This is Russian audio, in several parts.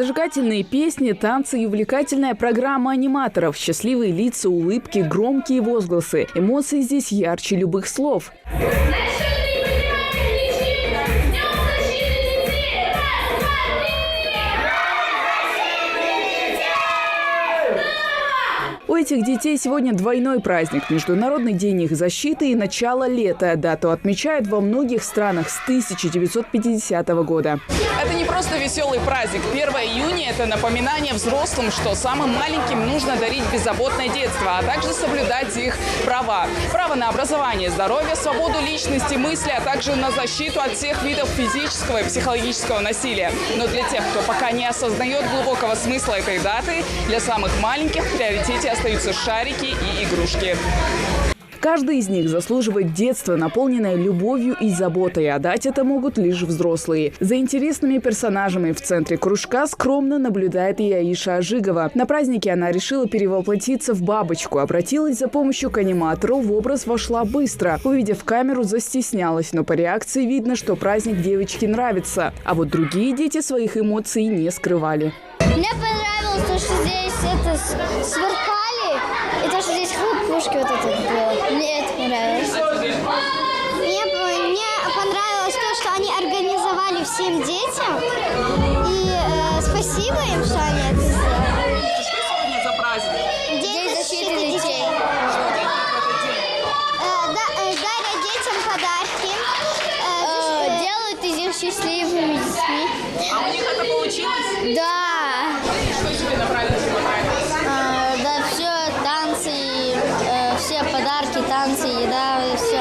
Зажигательные песни, танцы и увлекательная программа аниматоров. Счастливые лица, улыбки, громкие возгласы. Эмоции здесь ярче любых слов. У этих детей сегодня двойной праздник – Международный день их защиты и начало лета. Дату отмечают во многих странах с 1950 года. Это не просто веселый праздник. 1 июня – это напоминание взрослым, что самым маленьким нужно дарить беззаботное детство, а также соблюдать их права. Право на образование, здоровье, свободу личности, мысли, а также на защиту от всех видов физического и психологического насилия. Но для тех, кто пока не осознает глубокого смысла этой даты, для самых маленьких в приоритете остаются шарики и игрушки. Каждый из них заслуживает детства, наполненное любовью и заботой, а дать это могут лишь взрослые. За интересными персонажами в центре кружка скромно наблюдает и Аиша Ажигова. На празднике она решила перевоплотиться в бабочку. Обратилась за помощью к аниматору, в образ вошла быстро. Увидев камеру, застеснялась, но по реакции видно, что праздник девочке нравится. А вот другие дети своих эмоций не скрывали. Мне понравилось то, что здесь это сверкали, и то, что здесь хлопушки вот это было. Мне это понравилось. Мне понравилось то, что они организовали всем детям. И спасибо им, что они это сделали. Что сегодня за праздник? День защиты детей. Дарят детям подарки. Делают из них счастливыми детьми. А у них это получилось? Да. Что тебе на празднике понравилось? Да, все, танцы, все подарки, танцы, еда, все.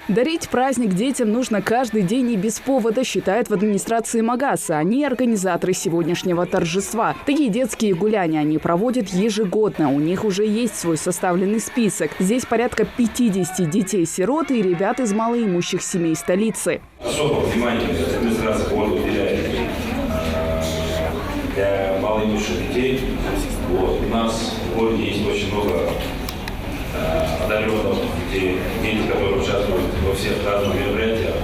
Дарить праздник детям нужно каждый день и без повода, считают в администрации Магаса. Они организаторы сегодняшнего торжества. Такие детские гуляния они проводят ежегодно. У них уже есть свой составленный список. Здесь порядка 50 детей-сирот и ребят из малоимущих семей столицы. Особое внимание администрация города уделяет для малоимущих детей. У нас в городе есть очень много одаренных детей, которые участвуют во всех разных мероприятиях.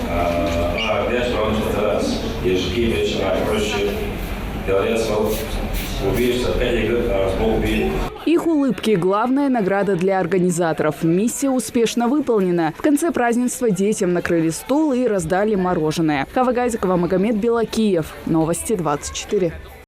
Опять же, он старается, ежики вечера, проще говорят, убийца, опять убили. Их улыбки – главная награда для организаторов. Миссия успешно выполнена. В конце празднества детям накрыли стол и раздали мороженое. Хава Газикова, Магомед Белакиев. Новости 24.